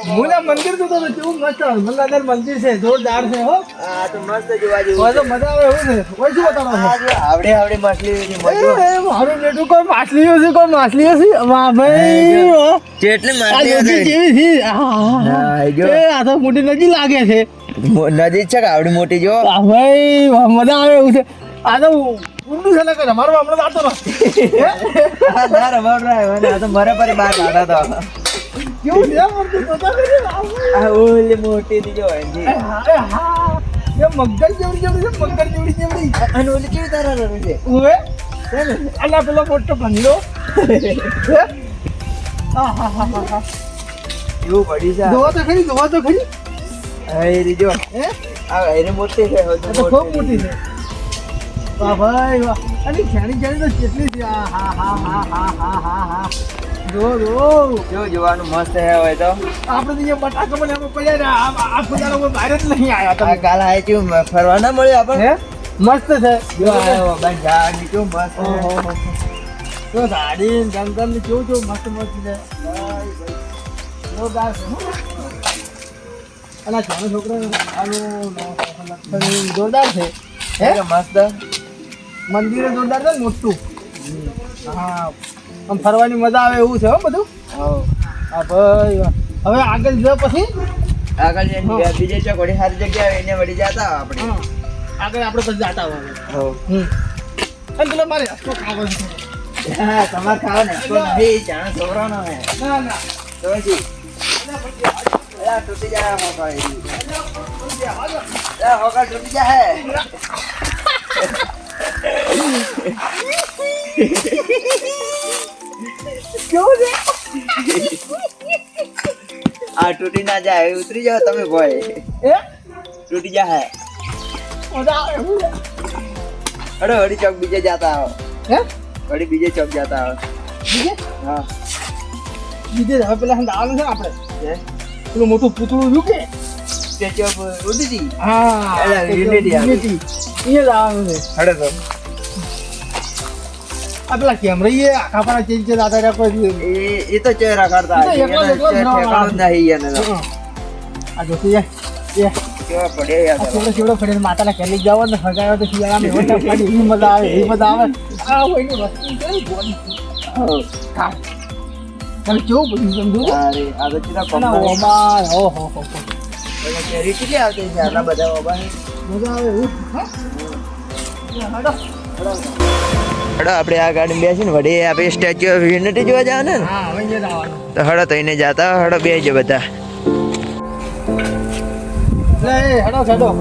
મુના મંદિર તો કેવું મસ્ત મલ્લાદર મંદિર છે જોરદાર છે હો આ તો મસ્ત જોવા જેવું તો મજા આવે એવું છે કોઈ શું બતાવો આવડે માછલી મારું બેટું કોઈ માછલીઓ છે વાહ ભાઈ કેટલી આ માછલી નદી કેવી છે આ તો મોટી નદી લાગે છે નદી છે કે આવડી મોટી જો વાહ ભાઈ વાહ, મજા આવે એવું છે આ તો ઊંડું છે ને કે અમારો હમણાં જાતો નથી ના રમાડ આ તો મરે પર બાર કાઢા તો કેવું છે મરતું પતા કરી આ ઓલી મોટી ની જો એની હા એ મગર જેવડી છે અને ઓલી કેવી તારા રમે છે ઓએ અલા પેલો મોટો બંગલો હા એવું પડી છે જોવા તો ખરી હૈરી જો હે આ હૈરી મોટી છે આ તો ખૂબ મોટી છે વાહ ભાઈ વાહ અને ખેણી તો કેટલી છે હા જો જોવાનું મસ્ત હે હોય તો આપણે તો એ બટાકા પણ એમાં પડ્યા ને આ ફુદારો બહાર જ નહીં આવ્યા આ તમે કાલ આય છે ફરવા ના મળ્યો આપણને હે મસ્ત છે જો આયો બન જા કેવું મસ્ત જો ગાડી જંગલ ની કેવું મસ્ત છે ભાઈ જોરદાર છે અલા ચાનો છોકરો જોરદાર છે હે મસ્ત મંદિર જોરદાર છે મોટું હા આમ ફરવાની મજા આવે એવું છે હો બધું હા ભાઈ વાહ. હવે આગળ જો પછી આગળ બીજે ચોકડી સારી જગ્યા એને વળી જતા આપણે આગળ આપણે પછી જાતા હોય અને પેલો મારે હસતો ખાવો છે હા તમારે ખાવા ને તો નહીં જાણે છોકરાનો હે ના તો પછી અલા તૂટી જાય હોકા હોકા તૂટી જાય કેવું છે આ તૂટી ના જાય ઉતરી જાઓ તમે ભાઈ એ તૂટી જાય મજા આવે એવું છે અરે હળી ચોક બીજે જતા આવો હે હળી બીજે ચોક જતા આવો બીજે હા બીજે હવે પેલા દાવાનું છે ને આપણે હે? પેલું મોટું પૂતળું રહ્યું કે સ્ટેચ્યુ ઓફ યુનિટી હા અલા, Unity આવે. Unity. એ દાવાનું છે હડે તો આ પેલા કેમેરા એ આખા પર ચેન્જ છે દાદા રે કોઈ એ તો ચહેરા કરતા એ તો એકલો જ ઠેકાણું જ નહીં એને તો. આ જોતી જાય એ કેવા પડે યાર આ કેવડો ફેડે માતાના કેલી જાવ ને ફગાયો તો શિયાળામાં એવો ટાપ પાડી એવી મજા આવે આ હોયની વસ્તુ છે ગોળી ખા તમે કેવું બધું સમજો અરે આ તો ચીરા અને કમળા ઓમાં હો કેરી કેટલી આવતી છે આટલા બધા ઓબા મજા આવે એવું હા હાડો હડો આપણે આ ગાડી બેસીને વળી આપણે સ્ટેચ્યુ ઓફ યુનિટી જોવા જવાના ને હા હવે એ દાવાનું તો હડો તો એને જાતા હડો બેસજો બધા લે હાડો એટલે હડો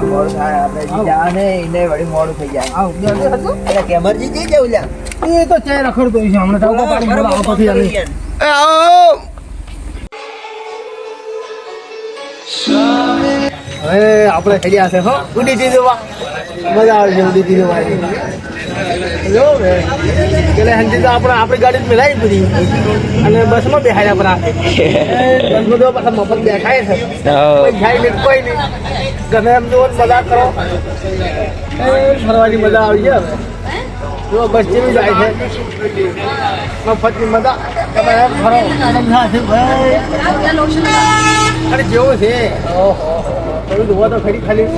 મોડું થાય આપણે જવાને એને વળી મોડું થઈ જાય આવ હતું એટલે કેમરજી જઈ જાવ લ્યા એ તો ચાય રખડતો છે હમણાં ટાઉકો પાડી બોલાવો પછી આવે હવે આપણે ખડ્યા છે હો ઉડીટી જોવા મજા આવે છે ઉડીટી જોવા જો બે પેલે હંજી તો આપણી ગાડી મિલાવી પડી અને બસમાં બેહાડ્યા પર આપણે બસમાં તો પાછા મફત બેઠાય છે કોઈ જાય નહીં કોઈ નહીં ગમે એમ જો મજા કરો ફરવાની મજા આવી છે હવે જો બસ જેવી જાય છે મફતની મજા તમે એમ ફરો આનંદ થાય છે ભાઈ અરે જેવો છે ઓહો તમે જોવા તો ખરી ખાલી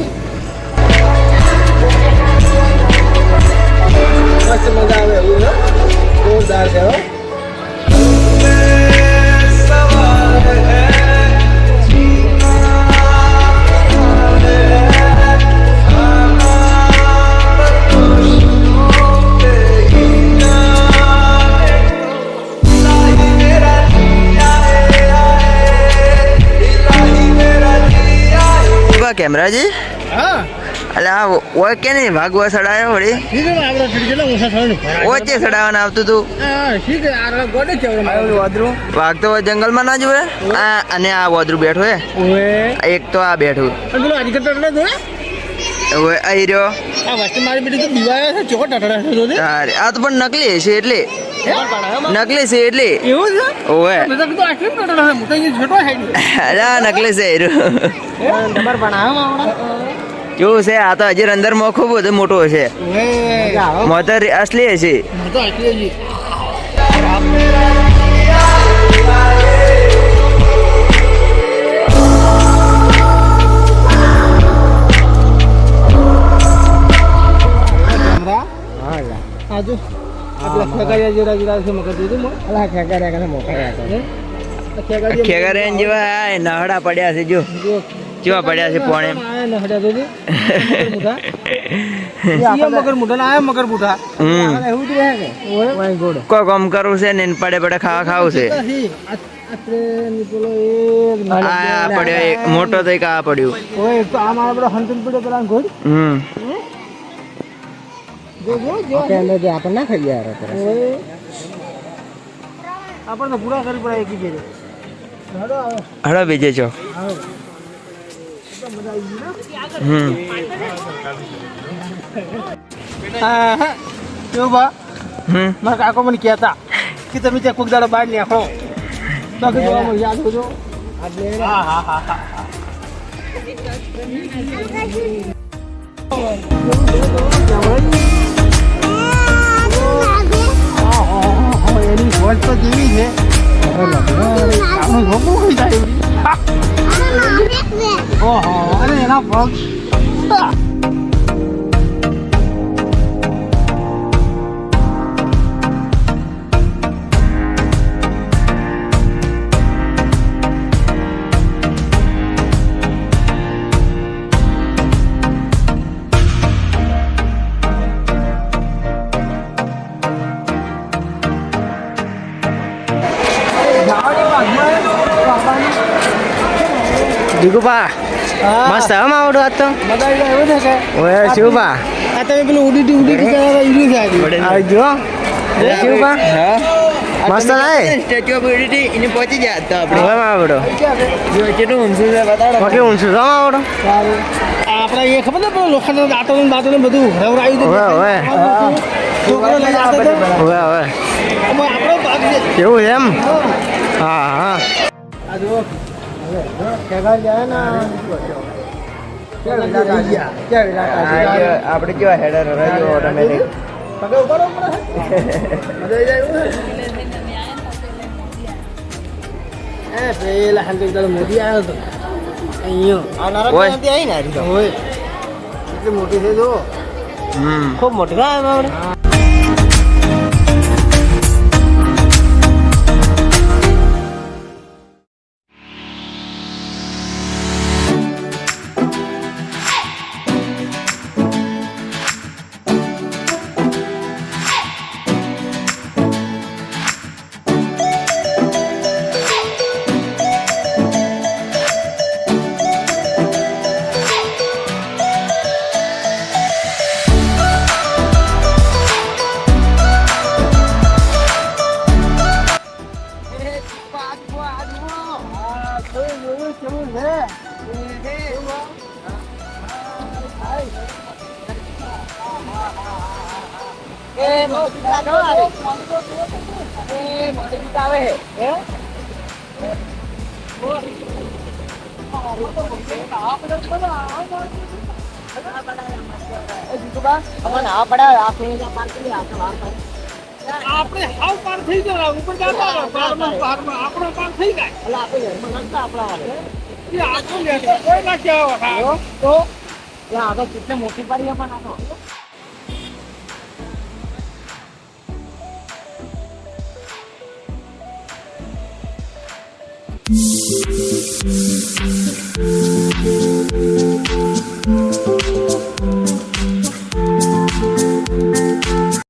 મસ્ત મજા આવે એવું ને જોરદાર છે હો કેમેરાજી હા એટલે આ ઓય કે નહીં ભાગવા સડાયો વળી ઠીક છે આપણે કેટલા ઓછા થવાનું ઓચે સડાવવાનું આવતું તું હા ઠીક છે આ ગોડે છે આપણે વાદરું વાઘ તો જંગલમાં ના જોવે આ અને આ વાદરું બેઠું હે ઓએ એક તો આ બેઠું અને પેલો આજકલ ટટડા જોયા હવે અહીં રહ્યો આ વસ્તુ મારી બેટી તો દિવાયા છે ચોકો ટટડા છે જોજે અરે આ તો પણ નકલી છે એટલે નકલી છે એટલે એવું છે ઓવે મેં તો કીધું આટલું ટટડા છે મોટા જે છોટો છે અરે આ નકલી છે હીરો તમાર બનાવવામાં આવડે કેવું છે આ તો હજી અંદર માં ખૂબ બધો મોટો છે ઓએ મોટર અસલી છે તો આટલી જ આ જો આપણા ખેગાડિયા જેવા જેવા છે મગર દીધું મો અલા ખેગાડિયા કને મોકલ્યા તો ખેગારેન જેવા આ નહડા પડ્યા છે જો કેવા પડ્યા છે પોણે આ નહડા તો મગર મુઠા ના આયા મગર મુઠા એવું જ રહે કે ઓય માય ગોડ કોઈ કામ કરવું છે ને પડે પડે ખાવા ખાવું છે આપણે પેલો આ પડ્યો એક મોટો તો એક આ પડ્યું ઓય એક તો આ મારા બડો હંતન પડ્યો પેલા ગોડ જો આપણે જે આપણે ના ખાઈ યાર ઓય આપણને પૂરા કરી પડે એકી જેરે હડો બીજે છો હા જો બા મારા કાકો મને કહેતા કે તમે ત્યાં કોક દાડો બહાર નીકળો તો કે જોવા મને યાદ હોજો હા હા હા હા એની વોટ તો જેવી છે આપણું જોવું કઈ થાય ઓહો અરે એના પગ દીકુભા મસ્ત હમ આવડું આજ તો બધા એવું છે કે ઓય શિવભા આ તમે પેલું ઉડી ઈડું છે આવજો શિવભા મસ્ત લાય સ્ટેચ્યુ ઓફ યુનિટી એને પહોંચી જાય તો આપણે હમ આવડો જો કેટલું ઊંચું છે બતાડો કે ઊંચું છે આવડો સારું આપણે એ ખબર ને પેલો લોખંડનો દાંતો ને બધું રવરાયું હતું ઓય છોકરો લઈ જતો હતો ઓય ઓય આપણો ભાગ છે કેવું છે એમ હા હા આ જો કેગા જાય ને આપણે કેવા હેડર રહ્યો ઓટોમેટિક પગે ઉપાડો મજા આવી જાય એ પેલા હંતે મોદી આવ્યો હતો અહીંયા ઓય. આવી ને હોય એટલી મોટી છે જો ખૂબ મોટી હા આપણે આપણે હાવ પાર થઈ ગયા ઉપર જતા આપણો પાર થઈ જાય એટલે આપણે ઘરમાં નતા આપણા એ આખો લે કોઈ ના કહેવા તો આગળ કેટલી મોટી પાડી પણ આનો Thank you.